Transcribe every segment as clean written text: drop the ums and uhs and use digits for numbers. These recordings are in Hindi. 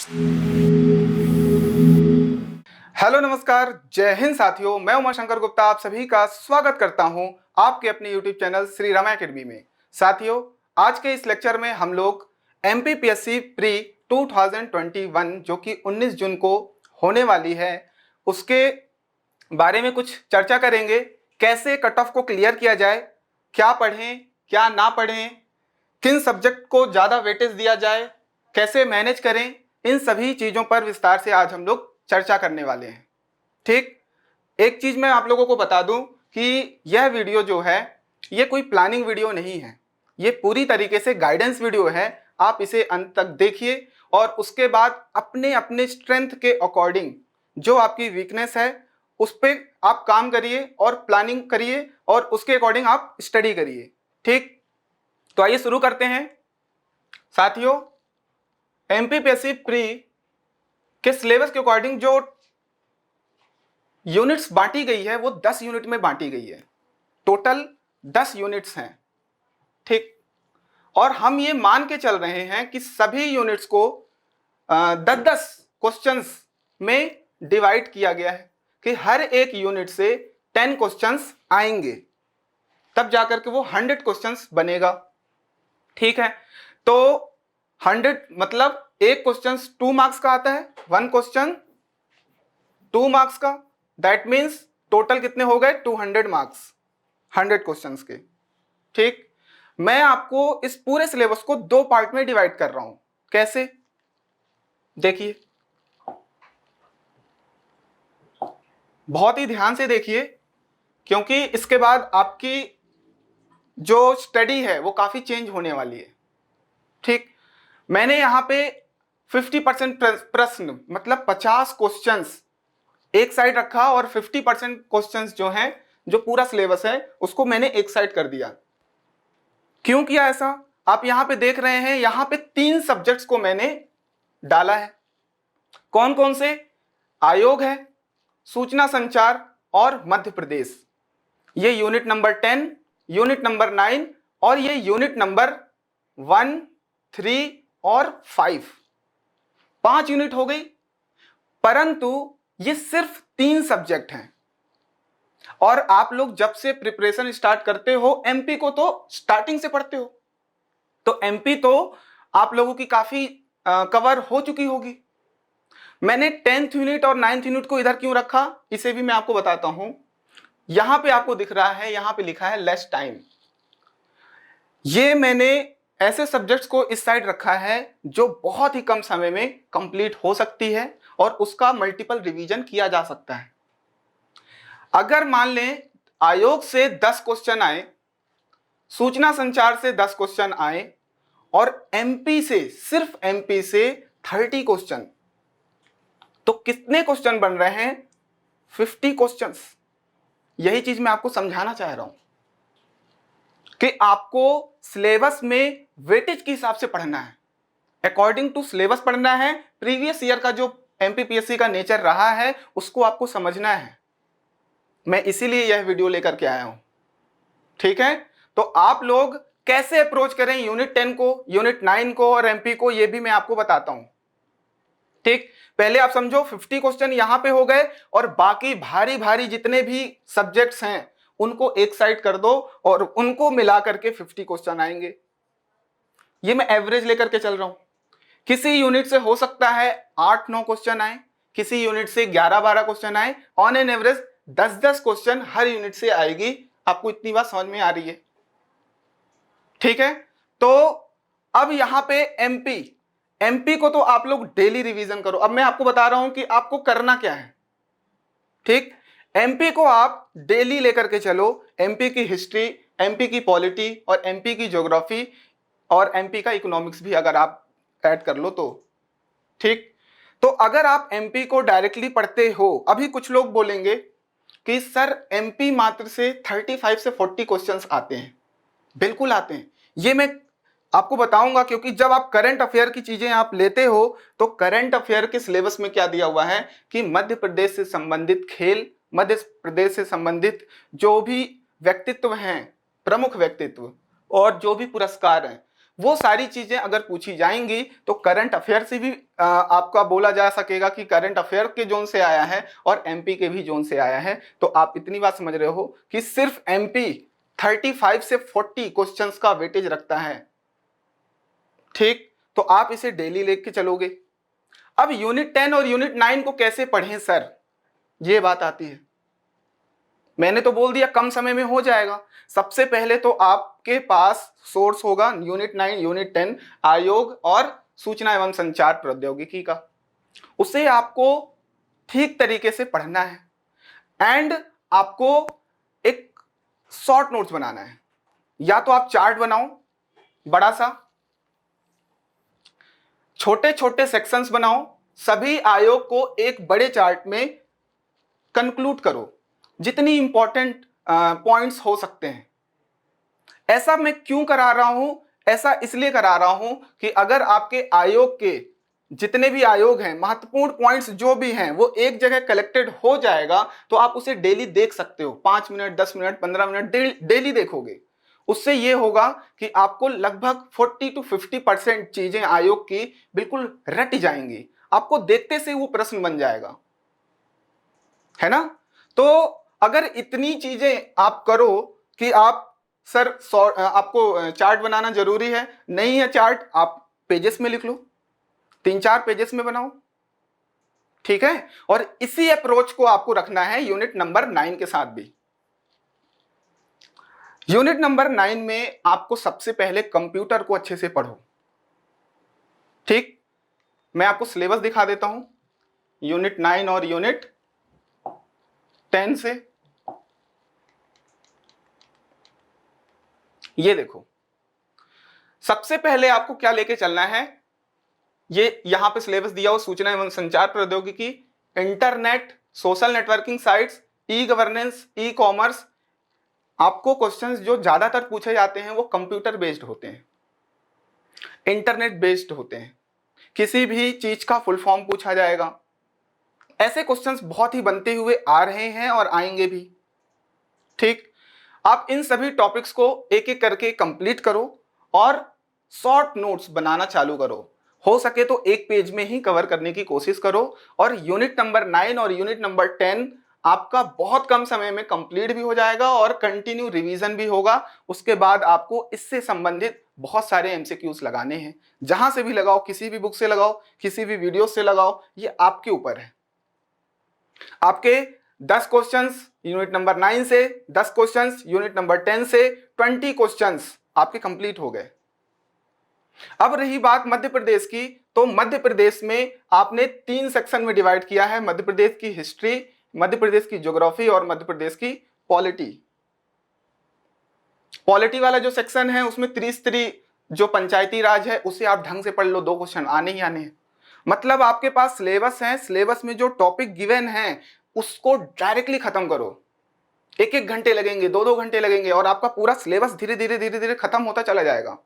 हेलो नमस्कार, जय हिंद साथियों। मैं उमा शंकर गुप्ता आप सभी का स्वागत करता हूं आपके अपने YouTube channel Shri Rama academy में। साथियों, आज के इस लेक्चर में हम लोग एमपीपीएससी प्री 2021 जो कि 19 जून को होने वाली है, उसके बारे में कुछ चर्चा करेंगे। कैसे कट ऑफ को क्लियर किया जाए, क्या पढ़ें क्या ना पढ़ें, किन सब्जेक्ट को ज़्यादा वेटेज दिया जाए, कैसे मैनेज करें, इन सभी चीज़ों पर विस्तार से आज हम लोग चर्चा करने वाले हैं। ठीक, एक चीज़ मैं आप लोगों को बता दूं कि यह वीडियो जो है ये कोई प्लानिंग वीडियो नहीं है, ये पूरी तरीके से गाइडेंस वीडियो है। आप इसे अंत तक देखिए और उसके बाद अपने अपने स्ट्रेंथ के अकॉर्डिंग जो आपकी वीकनेस है उस पर आप काम करिए और प्लानिंग करिए और उसके अकॉर्डिंग आप स्टडी करिए। ठीक, तो आइए शुरू करते हैं। साथियों, एमपीपीएससी प्री के सिलेबस के अकॉर्डिंग जो यूनिट्स बांटी गई है वो 10 यूनिट में बांटी गई है। टोटल 10 यूनिट्स हैं। ठीक, और हम ये मान के चल रहे हैं कि सभी यूनिट्स को 10-10 क्वेश्चंस में डिवाइड किया गया है कि हर एक यूनिट से 10 क्वेश्चंस आएंगे, तब जाकर के वो 100 क्वेश्चंस बनेगा। ठीक है, तो 100 मतलब एक क्वेश्चन 2 मार्क्स का आता है, 1 क्वेश्चन 2 मार्क्स का। दैट मीन्स टोटल कितने हो गए? 200 मार्क्स 100 क्वेश्चंस के। ठीक, मैं आपको इस पूरे सिलेबस को 2 पार्ट में डिवाइड कर रहा हूं। कैसे? देखिए, बहुत ही ध्यान से देखिए, क्योंकि इसके बाद आपकी जो स्टडी है वो काफी चेंज होने वाली है। ठीक, मैंने यहां पे 50% प्रश्न मतलब 50 क्वेश्चंस एक साइड रखा और 50% क्वेश्चंस जो हैं, जो पूरा सिलेबस है उसको मैंने एक साइड कर दिया। क्यों किया ऐसा? आप यहां पे देख रहे हैं, यहां पे 3 सब्जेक्ट्स को मैंने डाला है। कौन कौन से? आयोग है, सूचना संचार और मध्य प्रदेश। ये यूनिट नंबर 10, यूनिट नंबर 9 और ये यूनिट नंबर 1, 3 और 5। 5 यूनिट हो गई, परंतु ये सिर्फ 3 सब्जेक्ट हैं। और आप लोग जब से प्रिपरेशन स्टार्ट करते हो एमपी को तो स्टार्टिंग से पढ़ते हो, तो एमपी तो आप लोगों की काफी कवर हो चुकी होगी। मैंने 10th यूनिट और 9th यूनिट को इधर क्यों रखा, इसे भी मैं आपको बताता हूं। यहां पे आपको दिख रहा है, यहां पे लिखा है लेस टाइम। ये मैंने ऐसे सब्जेक्ट्स को इस साइड रखा है जो बहुत ही कम समय में कंप्लीट हो सकती है और उसका मल्टीपल रिवीजन किया जा सकता है। अगर मान लें आयोग से 10 क्वेश्चन आए, सूचना संचार से 10 क्वेश्चन आए और एमपी से, सिर्फ एमपी से 30 क्वेश्चन, तो कितने क्वेश्चन बन रहे हैं? 50 क्वेश्चंस। यही चीज मैं आपको समझाना चाह रहा हूं कि आपको सिलेबस में वेटेज के हिसाब से पढ़ना है, अकॉर्डिंग टू सिलेबस पढ़ना है। प्रीवियस ईयर का जो एमपीपीएससी का नेचर रहा है उसको आपको समझना है। मैं इसीलिए यह वीडियो लेकर के आया हूं। ठीक है, तो आप लोग कैसे अप्रोच करें यूनिट 10 को, यूनिट 9 को और एमपी को, यह भी मैं आपको बताता हूं। ठीक, पहले आप समझो 50 क्वेश्चन यहां पे हो गए और बाकी भारी भारी जितने भी सब्जेक्ट्स हैं उनको एक साइड कर दो और उनको मिला करके 50 क्वेश्चन आएंगे। ये मैं एवरेज लेकर के चल रहा हूं। किसी यूनिट से हो सकता है 8-9 क्वेश्चन आए, किसी यूनिट से 11-12 क्वेश्चन आए, on an average 10-10 question her unit से आएगी। आपको इतनी बात समझ में आ रही है? ठीक है, तो अब यहां पे एमपी को तो आप लोग डेली रिवीजन करो। अब मैं आपको बता रहा हूं कि आपको करना क्या है। ठीक, एमपी को आप डेली लेकर के चलो। एमपी की हिस्ट्री, एमपी की पॉलिटी और एमपी की ज्योग्राफी और एमपी का इकोनॉमिक्स भी अगर आप ऐड कर लो तो। ठीक, तो अगर आप एमपी को डायरेक्टली पढ़ते हो, अभी कुछ लोग बोलेंगे कि सर एमपी मात्र से 35 से 40 क्वेश्चंस आते हैं। बिल्कुल आते हैं, ये मैं आपको बताऊंगा, क्योंकि जब आप करंट अफेयर की चीजें आप लेते हो तो करंट अफेयर के सिलेबस में क्या दिया हुआ है कि मध्य प्रदेश से संबंधित खेल, मध्य प्रदेश से संबंधित जो भी व्यक्तित्व हैं, प्रमुख व्यक्तित्व और जो भी पुरस्कार हैं, वो सारी चीजें अगर पूछी जाएंगी तो करंट अफेयर से भी आपका बोला जा सकेगा कि करंट अफेयर के जोन से आया है और एमपी के भी जोन से आया है। तो आप इतनी बात समझ रहे हो कि सिर्फ एमपी 35 से 40 क्वेश्चंस का वेटेज रखता है। ठीक, तो आप इसे डेली लेके चलोगे। अब यूनिट 10 और यूनिट 9 को कैसे पढ़ें सर, ये बात आती है। मैंने तो बोल दिया कम समय में हो जाएगा। सबसे पहले तो आपके पास सोर्स होगा यूनिट 9 यूनिट 10 आयोग और सूचना एवं संचार प्रौद्योगिकी का। उसे आपको ठीक तरीके से पढ़ना है एंड आपको एक शॉर्ट नोट्स बनाना है। या तो आप चार्ट बनाओ बड़ा सा, छोटे छोटे सेक्शंस बनाओ, सभी आयोग को एक बड़े चार्ट में कंक्लूड करो, जितनी इंपॉर्टेंट पॉइंट्स हो सकते हैं। ऐसा मैं क्यों करा रहा हूं, ऐसा इसलिए करा रहा हूं कि अगर आपके आयोग के जितने भी आयोग हैं, महत्वपूर्ण पॉइंट्स जो भी हैं वो एक जगह कलेक्टेड हो जाएगा तो आप उसे डेली देख सकते हो। 5 मिनट 10 मिनट 15 मिनट डेली देखोगे। उससे ये होगा कि आपको लगभग 40 to 50% चीजें आयोग की बिल्कुल रट जाएंगी, आपको देखते से वो प्रश्न बन जाएगा, है ना। तो अगर इतनी चीजें आप करो कि आप सर आपको चार्ट बनाना जरूरी है, नहीं है चार्ट आप पेजेस में लिख लो, 3-4 पेजेस में बनाओ, ठीक है। और इसी अप्रोच को आपको रखना है यूनिट नंबर 9 के साथ भी। यूनिट नंबर 9 में आपको सबसे पहले कंप्यूटर को अच्छे से पढ़ो। ठीक, मैं आपको सिलेबस दिखा देता हूं यूनिट 9 और यूनिट 10 से। ये देखो, सबसे पहले आपको क्या लेके चलना है, ये यहां पे सिलेबस दिया हो, सूचना एवं संचार प्रौद्योगिकी, internet, social networking sites, e governance, e commerce. आपको क्वेश्चंस जो ज्यादातर पूछे जाते हैं वो कंप्यूटर बेस्ड होते हैं, इंटरनेट बेस्ड होते हैं, किसी भी चीज का फुल फॉर्म पूछा जाएगा। ऐसे क्वेश्चंस बहुत ही बनते हुए आ रहे हैं और आएंगे भी। ठीक, आप इन सभी टॉपिक्स को एक एक करके कंप्लीट करो और शॉर्ट नोट्स बनाना चालू करो। हो सके तो एक पेज में ही कवर करने की कोशिश करो। और यूनिट नंबर 9 और यूनिट नंबर 10 आपका बहुत कम समय में कंप्लीट भी हो जाएगा और कंटिन्यू रिवीजन भी होगा। उसके बाद आपको इससे संबंधित बहुत सारे एमसीक्यूज लगाने हैं, जहां से भी लगाओ, किसी भी बुक से लगाओ, किसी भी वीडियो से लगाओ, ये आपके ऊपर है। आपके 10 क्वेश्चंस यूनिट नंबर 9 से, 10 क्वेश्चंस यूनिट नंबर 10 से, 20 क्वेश्चंस आपके कंप्लीट हो गए। अब रही बात मध्य प्रदेश की, तो मध्य प्रदेश में आपने 3 सेक्शन में डिवाइड किया है, मध्य प्रदेश की हिस्ट्री, मध्य प्रदेश की ज्योग्राफी और मध्य प्रदेश की पॉलिटी। पॉलिटी वाला जो सेक्शन है उसमें त्रिस्तरीय जो पंचायती राज है उसे आप ढंग से पढ़ लो, 2 क्वेश्चन आने ही आने हैं। मतलब आपके पास सिलेबस है, सिलेबस में जो टॉपिक गिवन है उसको डायरेक्टली खत्म करो। 1-1 घंटे लगेंगे, 2-2 घंटे लगेंगे और आपका पूरा सिलेबस धीरे धीरे खत्म होता चला जाएगा।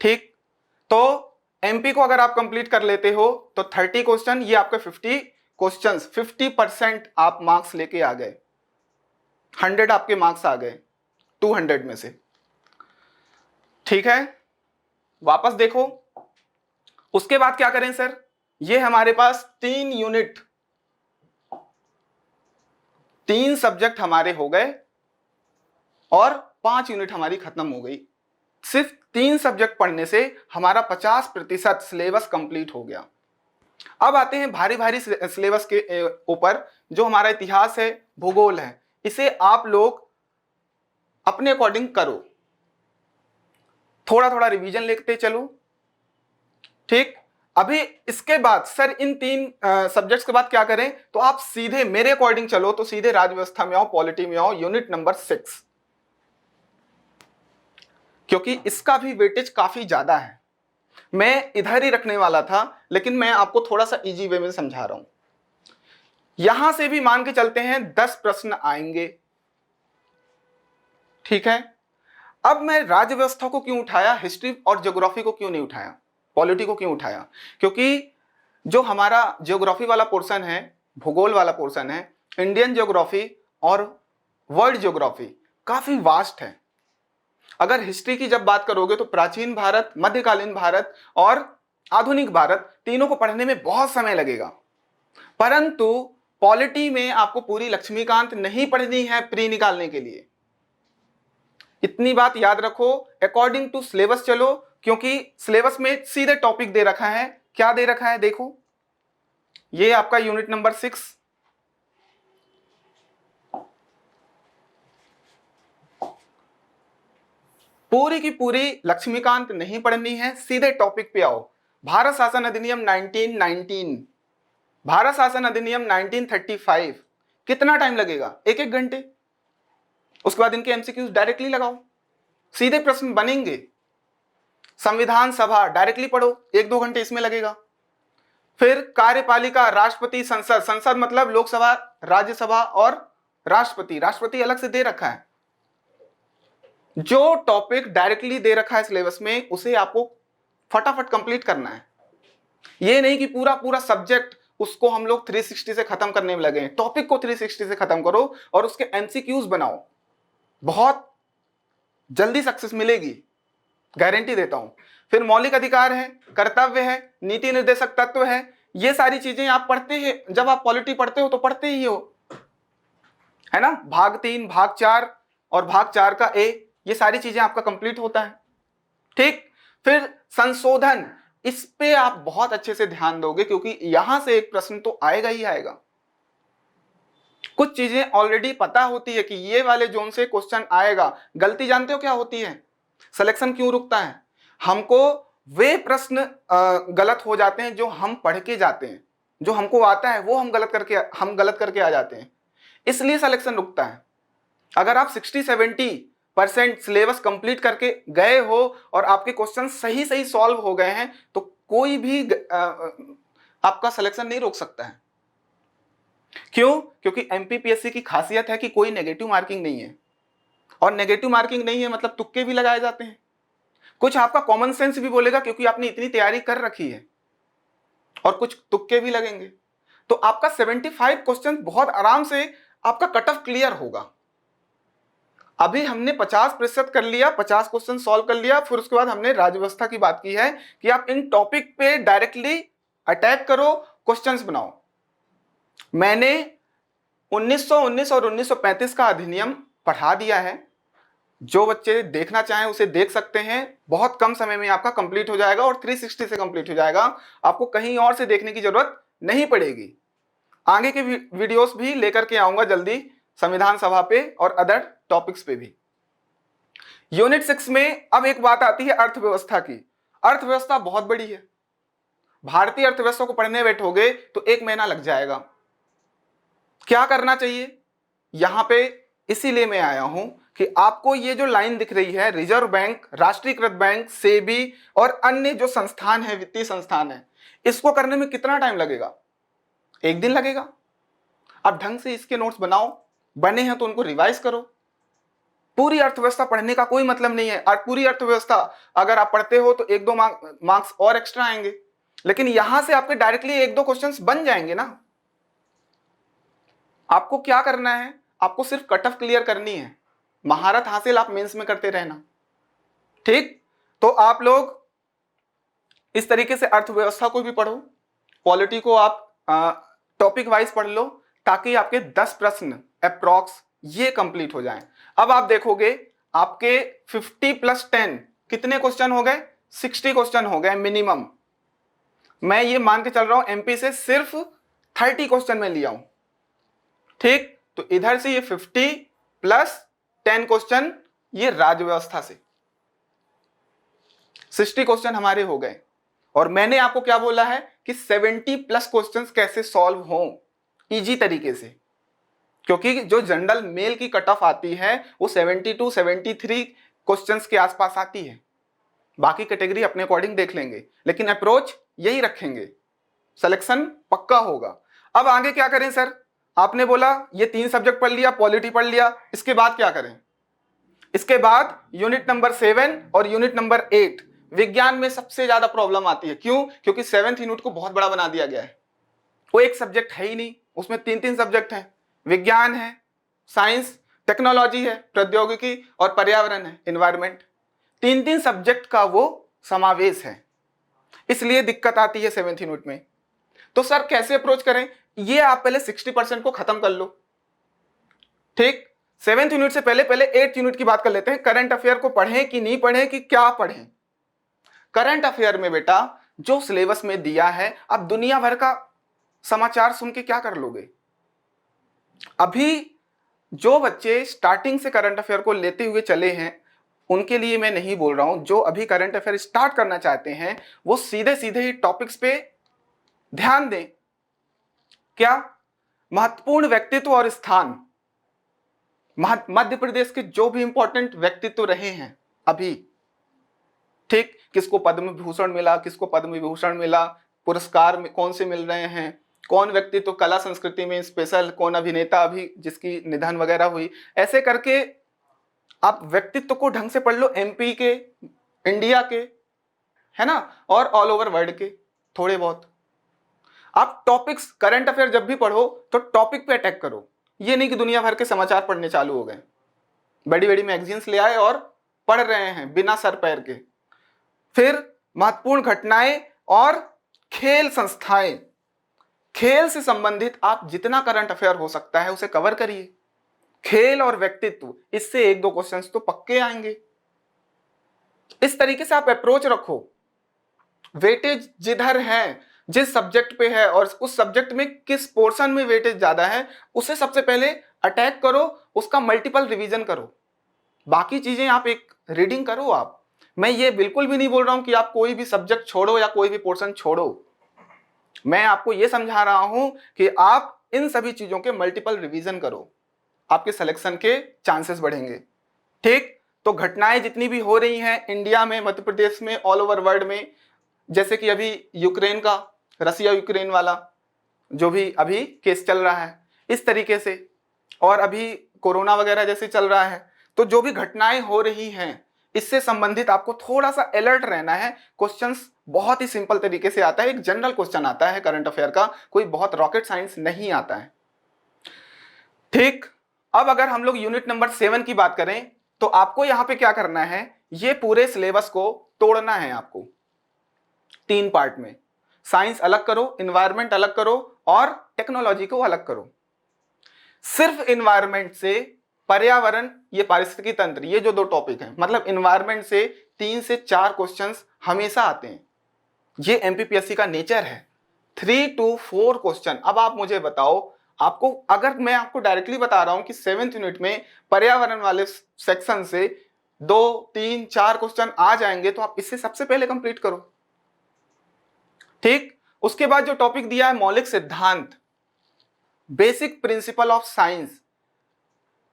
ठीक, तो एमपी को अगर आप कंप्लीट कर लेते हो तो 30 क्वेश्चन, ये आपके 50 क्वेश्चंस, 50% आप मार्क्स लेके आ गए। 100 आपके मार्क्स आ गए 200 में से। ठीक है, वापस देखो। उसके बाद क्या करें सर, ये हमारे पास 3 यूनिट, 3 सब्जेक्ट हमारे हो गए और 5 यूनिट हमारी खत्म हो गई। सिर्फ 3 सब्जेक्ट पढ़ने से हमारा 50% सिलेबस कंप्लीट हो गया। अब आते हैं भारी भारी सिलेबस के ऊपर, जो हमारा इतिहास है, भूगोल है। इसे आप लोग अपने अकॉर्डिंग करो, थोड़ा थोड़ा रिवीजन लेते चलो। ठीक, अभी इसके बाद सर इन 3 सब्जेक्ट्स के बाद क्या करें, तो आप सीधे मेरे अकॉर्डिंग चलो तो सीधे राज्य व्यवस्था में आओ, पॉलिटी में आओ, यूनिट नंबर 6, क्योंकि इसका भी वेटेज काफी ज्यादा है। मैं इधर ही रखने वाला था लेकिन मैं आपको थोड़ा सा इजी वे में समझा रहा हूं। यहां से भी मान के चलते हैं 10 प्रश्न आएंगे। ठीक है, अब मैं राज्य व्यवस्था को क्यों उठाया, हिस्ट्री और ज्योग्राफी को क्यों नहीं उठाया, पॉलिटी को क्यों उठाया, क्योंकि जो हमारा ज्योग्राफी वाला पोर्शन है, भूगोल वाला पोर्शन है, इंडियन ज्योग्राफी और वर्ल्ड ज्योग्राफी काफी वास्ट है। अगर हिस्ट्री की जब बात करोगे तो प्राचीन भारत, मध्यकालीन भारत और आधुनिक भारत, तीनों को पढ़ने में बहुत समय लगेगा। परंतु पॉलिटी में आपको पूरी लक्ष्मीकांत नहीं पढ़नी है प्री निकालने के लिए। इतनी बात याद रखो, अकॉर्डिंग टू सिलेबस चलो, क्योंकि सिलेबस में सीधे टॉपिक दे रखा है। क्या दे रखा है देखो, ये आपका यूनिट नंबर 6, पूरी की पूरी लक्ष्मीकांत नहीं पढ़नी है, सीधे टॉपिक पे आओ। भारत शासन अधिनियम 1919, भारत शासन अधिनियम 1935, कितना टाइम लगेगा? 1-1 घंटे। उसके बाद इनके एमसीक्यूज डायरेक्टली लगाओ, सीधे प्रश्न बनेंगे। संविधान सभा डायरेक्टली पढ़ो, 1-2 घंटे इसमें लगेगा। फिर कार्यपालिका, राष्ट्रपति, संसद, संसद मतलब लोकसभा, राज्यसभा और राष्ट्रपति, राष्ट्रपति अलग से दे रखा है। जो टॉपिक डायरेक्टली दे रखा है सिलेबस में, उसे आपको फटाफट कंप्लीट करना है। ये नहीं कि पूरा पूरा सब्जेक्ट उसको हम लोग 360 से खत्म करने में लगे हैं। टॉपिक को 360 से खत्म करो और उसके एमसीक्यूज बनाओ, बहुत जल्दी सक्सेस मिलेगी, गारंटी देता हूं। फिर मौलिक अधिकार है, कर्तव्य है, नीति निर्देशक तत्व है, ये सारी चीजें आप पढ़ते हैं। जब आप पॉलिटी पढ़ते हो तो पढ़ते ही हो, है ना। भाग 3, भाग 4 और भाग 4 का ए, ये सारी चीजें आपका कंप्लीट होता है। ठीक। फिर संशोधन, इस पे आप बहुत अच्छे से ध्यान दोगे, क्योंकि यहां से एक प्रश्न तो आएगा ही आएगा। कुछ चीजें ऑलरेडी पता होती है कि ये वाले जोन से क्वेश्चन आएगा। गलती जानते हो क्या होती है? सिलेक्शन क्यों रुकता है? हमको वे प्रश्न गलत हो जाते हैं जो हम पढ़ के जाते हैं, जो हमको आता है वो हम गलत करके आ जाते हैं, इसलिए सिलेक्शन रुकता है। अगर आप 60-70% सिलेबस कंप्लीट करके गए हो और आपके क्वेश्चन सही सही सॉल्व हो गए हैं, तो कोई भी आपका सिलेक्शन नहीं रोक सकता है। क्यों? क्योंकि एमपीपीएससी की खासियत है कि कोई नेगेटिव मार्किंग नहीं है, और नेगेटिव मार्किंग नहीं है मतलब तुक्के भी लगाए जाते हैं। कुछ आपका कॉमन सेंस भी बोलेगा, क्योंकि आपने इतनी तैयारी कर रखी है, और कुछ तुक्के भी लगेंगे। तो आपका 75 क्वेश्चन बहुत आराम से आपका कट ऑफ क्लियर होगा। अभी हमने 50% कर लिया, 50 क्वेश्चन सॉल्व कर लिया। फिर उसके बाद हमने राज्य व्यवस्था की बात की है कि आप इन टॉपिक पे डायरेक्टली अटैक करो, क्वेश्चंस बनाओ। मैंने 1919 और 1935 का अधिनियम पढ़ा दिया है। जो बच्चे देखना चाहें उसे देख सकते हैं, बहुत कम समय में आपका कंप्लीट हो जाएगा और 360 से कंप्लीट हो जाएगा। आपको कहीं और से देखने की जरूरत नहीं पड़ेगी। आगे के वीडियोस भी लेकर के आऊंगा जल्दी, संविधान सभा पे और अदर टॉपिक्स पे भी। यूनिट 6 में अब एक बात आती है अर्थव्यवस्था की। अर्थव्यवस्था बहुत बड़ी है, भारतीय अर्थव्यवस्था को पढ़ने बैठोगे तो 1 महीना लग जाएगा। क्या करना चाहिए? यहां पे इसीलिए मैं आया हूं कि आपको ये जो लाइन दिख रही है, रिजर्व बैंक, राष्ट्रीयकृत बैंक, सेबी और अन्य जो संस्थान है, वित्तीय संस्थान है, इसको करने में कितना टाइम लगेगा? 1 दिन लगेगा। अब ढंग से इसके नोट्स बनाओ, बने हैं तो उनको रिवाइज करो। पूरी अर्थव्यवस्था पढ़ने का कोई मतलब नहीं है। और पूरी अर्थव्यवस्था अगर आप पढ़ते हो तो 1-2 मार्क्स और एक्स्ट्रा आएंगे, लेकिन यहां से आपके डायरेक्टली 1-2 क्वेश्चंस बन जाएंगे ना। आपको क्या करना है? आपको सिर्फ कट ऑफ क्लियर करनी है, महारत हासिल आप मेंस में करते रहना। ठीक। तो आप लोग इस तरीके से अर्थव्यवस्था को भी पढ़ो, पॉलिटी को आप टॉपिक वाइज पढ़ लो, ताकि आपके 10 प्रश्न अप्रॉक्स ये कंप्लीट हो जाएं। अब आप देखोगे आपके 50+10 कितने क्वेश्चन हो गए? 60 क्वेश्चन हो गए मिनिमम। मैं ये मान के चल रहा हूं एमपी से सिर्फ 30 क्वेश्चन में लिया हूं। ठीक। तो इधर से ये 50+10 क्वेश्चन ये राज्य व्यवस्था से 60 क्वेश्चन हमारे हो गए। और मैंने आपको क्या बोला है कि 70+ क्वेश्चंस कैसे सॉल्व हों इजी तरीके से, क्योंकि जो जनरल मेल की कट ऑफ आती है वो 72-73 क्वेश्चंस के आसपास आती है। बाकी कैटेगरी अपने अकॉर्डिंग देख लेंगे, लेकिन अप्रोच यही रखेंगे, सिलेक्शन पक्का होगा। अब आगे क्या करें सर? आपने बोला ये 3 सब्जेक्ट पढ़ लिया, पॉलिटी पढ़ लिया, इसके बाद क्या करें? इसके बाद यूनिट नंबर 7 और यूनिट नंबर 8 विज्ञान में सबसे ज्यादा प्रॉब्लम आती है। क्यों? क्योंकि 7th यूनिट को बहुत बड़ा बना दिया गया है। वो एक सब्जेक्ट है ही नहीं, उसमें 3-3 सब्जेक्ट हैं, विज्ञान है, साइंस, टेक्नोलॉजी है, प्रौद्योगिकी, और पर्यावरण है, एनवायरमेंट। तीन तीन सब्जेक्ट का वो समावेश है, इसलिए दिक्कत आती है 7th यूनिट में। तो सर कैसे अप्रोच करें? ये आप पहले 60% को खत्म कर लो। ठीक, 7th यूनिट से पहले 8th यूनिट की बात कर लेते हैं। करंट अफेयर को पढ़ें कि नहीं पढ़ें, कि क्या पढ़ें? करंट अफेयर में बेटा जो सिलेबस में दिया है, अब दुनिया भर का समाचार सुन के क्या कर लोगे? अभी जो बच्चे स्टार्टिंग से करंट अफेयर को लेते हुए चले हैं उनके लिए मैं नहीं बोल रहा हूं। जो अभी करंट अफेयर स्टार्ट करना चाहते हैं वो सीधे सीधे ही टॉपिक्स पे ध्यान दें। क्या? महत्वपूर्ण व्यक्तित्व और स्थान, मध्य प्रदेश के जो भी इंपॉर्टेंट व्यक्तित्व रहे हैं अभी, ठीक, किसको पद्म विभूषण मिला, किसको पद्म विभूषण मिला, पुरस्कार कौन से मिल रहे हैं, कौन व्यक्तित्व कला संस्कृति में स्पेशल, कौन अभिनेता अभी जिसकी निधन वगैरह हुई, ऐसे करके आप व्यक्तित्व को ढंग से पढ़ लो, एमपी के, इंडिया के, है ना, और ऑल ओवर वर्ल्ड के थोड़े बहुत। आप टॉपिक्स करंट अफेयर जब भी पढ़ो तो टॉपिक पे अटैक करो, ये नहीं कि दुनिया भर के समाचार पढ़ने चालू हो गए, बड़ी बड़ी मैगजीन्स ले आए और पढ़ रहे हैं बिना सर पैर के। फिर महत्वपूर्ण घटनाएं और खेल संस्थाएं, खेल से संबंधित आप जितना करंट अफेयर हो सकता है उसे कवर करिए। खेल और व्यक्तित्व, इससे 1-2 क्वेश्चंस तो पक्के आएंगे। इस तरीके से आप अप्रोच रखो। वेटेज जिधर है, जिस सब्जेक्ट पे है और उस सब्जेक्ट में किस पोर्शन में वेटेज ज्यादा है उसे सबसे पहले अटैक करो, उसका मल्टीपल रिवीजन करो। बाकी चीजें आप एक रीडिंग करो। आप, मैं ये बिल्कुल भी नहीं बोल रहा हूं कि आप कोई भी सब्जेक्ट छोड़ो या कोई भी पोर्शन छोड़ो। मैं आपको ये समझा रहा हूं कि आप इन सभी चीजों के मल्टीपल रिवीजन करो, आपके सिलेक्शन के चांसेस बढ़ेंगे। ठीक, तो घटनाएं जितनी भी हो रही हैं इंडिया में, मध्य प्रदेश में, ऑल ओवर वर्ल्ड में, जैसे कि अभी यूक्रेन का, रसिया यूक्रेन वाला जो भी अभी केस चल रहा है, इस तरीके से, और अभी कोरोना वगैरह जैसे चल रहा है, तो जो भी घटनाएं हो रही हैं इससे संबंधित आपको थोड़ा सा अलर्ट रहना है। क्वेश्चंस बहुत ही सिंपल तरीके से आता है, एक जनरल क्वेश्चन आता है करंट अफेयर का, कोई बहुत रॉकेट साइंस नहीं आता है। ठीक, अब अगर हम लोग यूनिट नंबर 7 की बात करें तो आपको यहां पे क्या करना है, ये पूरे सिलेबस को तोड़ना है आपको 3 पार्ट में। साइंस अलग करो, एनवायरनमेंट अलग करो और टेक्नोलॉजी को अलग करो। सिर्फ एनवायरनमेंट से, पर्यावरण, ये पारिस्थितिकी तंत्र, ये जो 2 टॉपिक हैं, मतलब एनवायरनमेंट से 3 से 4 क्वेश्चंस हमेशा आते हैं। ये एमपीपीएससी का नेचर है, 3 to 4 क्वेश्चन। अब आप मुझे बताओ, आपको, अगर मैं आपको डायरेक्टली बता रहा हूं कि 7th यूनिट में पर्यावरण वाले सेक्शन से 2, 3, 4 क्वेश्चन आ जाएंगे तो आप इससे सबसे पहले कंप्लीट करो। ठीक, उसके बाद जो टॉपिक दिया है मौलिक सिद्धांत, बेसिक प्रिंसिपल ऑफ साइंस,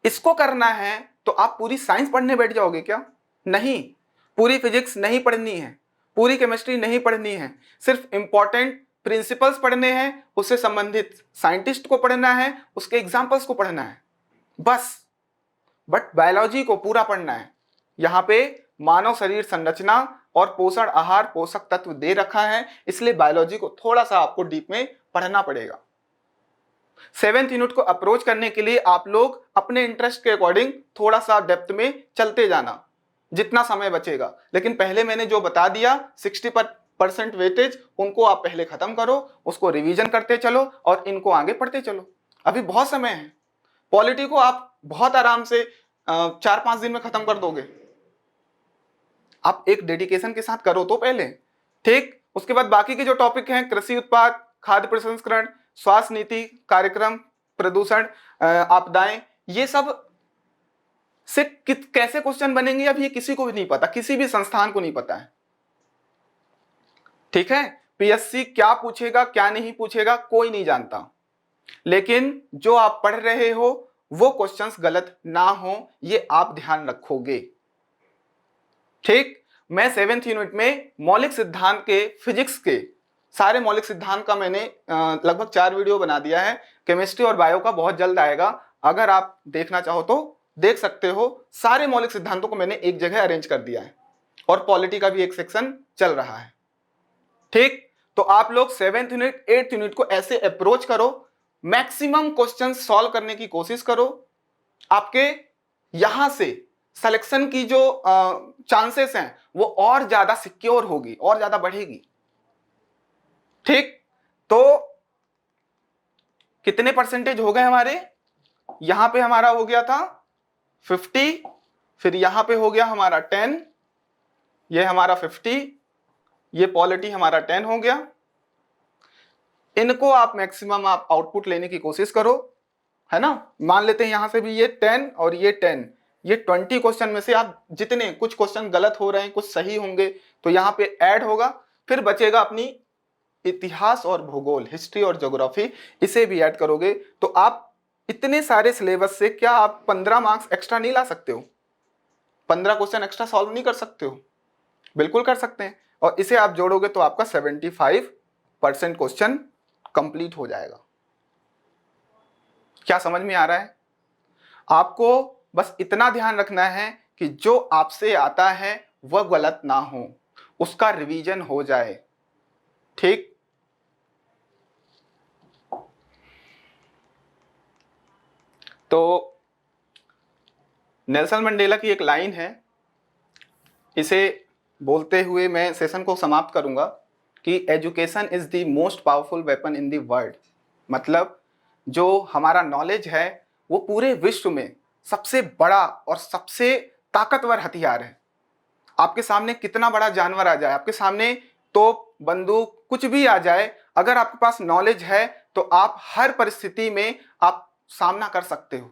इसको करना है तो आप पूरी साइंस पढ़ने बैठ जाओगे क्या? नहीं, पूरी फिजिक्स नहीं पढ़नी है, पूरी केमिस्ट्री नहीं पढ़नी है, सिर्फ इंपॉर्टेंट प्रिंसिपल्स पढ़ने हैं, उससे संबंधित साइंटिस्ट को पढ़ना है, उसके एग्जांपल्स को पढ़ना है, बस। बट बायोलॉजी को पूरा पढ़ना है। यहां पे मानव शरीर संरचना और पोषण आहार पोषक तत्व दे रखा है, इसलिए बायोलॉजी को थोड़ा सा आपको डीप में पढ़ना पड़ेगा। 7th यूनिट को अप्रोच करने के लिए आप लोग अपने इंटरेस्ट के अकॉर्डिंग थोड़ा सा डेप्थ में चलते जाना, जितना समय बचेगा। लेकिन पहले मैंने जो बता दिया 60% वेटेज, उनको आप पहले खत्म करो, उसको रिवीजन करते चलो और इनको आगे पढ़ते चलो। अभी बहुत समय है। पॉलिटी को आप बहुत आराम से 4-5 दिन में खत्म कर दोगे। आप एक डेडिकेशन के साथ करो तो पहले। ठीक, उसके बाद बाकी के जो टॉपिक हैं, कृषि उत्पाद, खाद्य प्रसंस्करण, स्वास्थ्य नीति कार्यक्रम, प्रदूषण, आपदाएं, ये सब से कैसे क्वेश्चन बनेंगे अभी ये किसी को भी नहीं पता, किसी भी संस्थान को नहीं पता है। ठीक है, पीएससी क्या पूछेगा क्या नहीं पूछेगा कोई नहीं जानता, लेकिन जो आप पढ़ रहे हो वो क्वेश्चंस गलत ना हो ये आप ध्यान रखोगे। ठीक, मैं 7th यूनिट में मौलिक सिद्धांत के, फिजिक्स के सारे मौलिक सिद्धांत का मैंने लगभग 4 वीडियो बना दिया है। केमिस्ट्री और बायो का बहुत जल्द आएगा, अगर आप देखना चाहो तो देख सकते हो। सारे मौलिक सिद्धांतों को मैंने एक जगह अरेंज कर दिया है और पॉलिटी का भी एक सेक्शन चल रहा है। ठीक, तो आप लोग 7th यूनिट 8th यूनिट को ऐसे अप्रोच करो, मैक्सिमम क्वेश्चन सॉल्व करने की कोशिश करो। आपके यहां से सिलेक्शन की जो चांसेस हैं वो और ज्यादा सिक्योर होगी, और ज्यादा बढ़ेगी। ठीक, तो कितने परसेंटेज हो गए हमारे? यहां पे हमारा हो गया था 50, फिर यहां पे हो गया हमारा 10, ये हमारा 50, ये पॉलिटी हमारा 10 हो गया। इनको आप मैक्सिमम आप आउटपुट लेने की कोशिश करो, है ना। मान लेते हैं यहां से भी ये 10 और ये 10, ये 20 क्वेश्चन में से आप जितने, कुछ क्वेश्चन गलत हो रहे हैं, कुछ सही होंगे, तो यहां पे ऐड होगा। फिर बचेगा अपनी इतिहास और भूगोल, हिस्ट्री और ज्योग्राफी, इसे भी ऐड करोगे तो आप इतने सारे सिलेबस से क्या आप 15 मार्क्स एक्स्ट्रा नहीं ला सकते हो? 15 क्वेश्चन एक्स्ट्रा सॉल्व नहीं कर सकते हो? बिल्कुल कर सकते हैं। और इसे आप जोड़ोगे तो आपका 75% क्वेश्चन कंप्लीट हो जाएगा। क्या समझ में आ रहा है? आपको बस इतना ध्यान रखना है कि जो आपसे आता है वह गलत ना हो, उसका रिवीजन हो जाए। ठीक, तो नेल्सन मंडेला की एक लाइन है, इसे बोलते हुए मैं सेशन को समाप्त करूंगा कि education is the most powerful weapon in the world. मतलब जो हमारा नॉलेज है वो पूरे विश्व में सबसे बड़ा और सबसे ताकतवर हथियार है। आपके सामने कितना बड़ा जानवर आ जाए, आपके सामने तोप, बंदूक, कुछ भी आ जाए, अगर आपके पास नॉलेज है तो आप हर परिस्थिति में आप सामना कर सकते हो।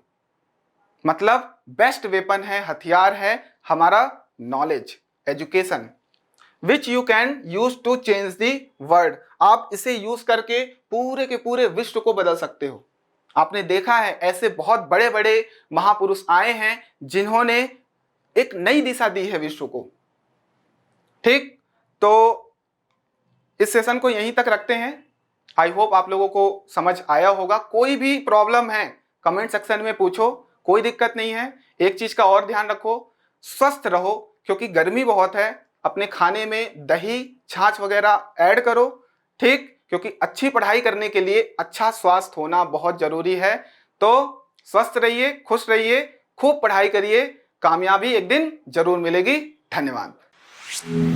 मतलब बेस्ट वेपन है, हथियार है हमारा knowledge, education, which you can use to change the world. आप इसे यूज करके पूरे के पूरे विश्व को बदल सकते हो। आपने देखा है ऐसे बहुत बड़े बड़े महापुरुष आए हैं जिन्होंने एक नई दिशा दी है विश्व को। ठीक, तो इस सेशन को यहीं तक रखते हैं। आई होप आप लोगों को समझ आया होगा। कोई भी प्रॉब्लम है कमेंट सेक्शन में पूछो, कोई दिक्कत नहीं है। एक चीज का और ध्यान रखो, स्वस्थ रहो, क्योंकि गर्मी बहुत है। अपने खाने में दही, छाछ वगैरह ऐड करो। ठीक, क्योंकि अच्छी पढ़ाई करने के लिए अच्छा स्वास्थ्य होना बहुत जरूरी है। तो स्वस्थ रहिए, खुश रहिए, खूब पढ़ाई करिए, कामयाबी एक दिन जरूर मिलेगी। धन्यवाद।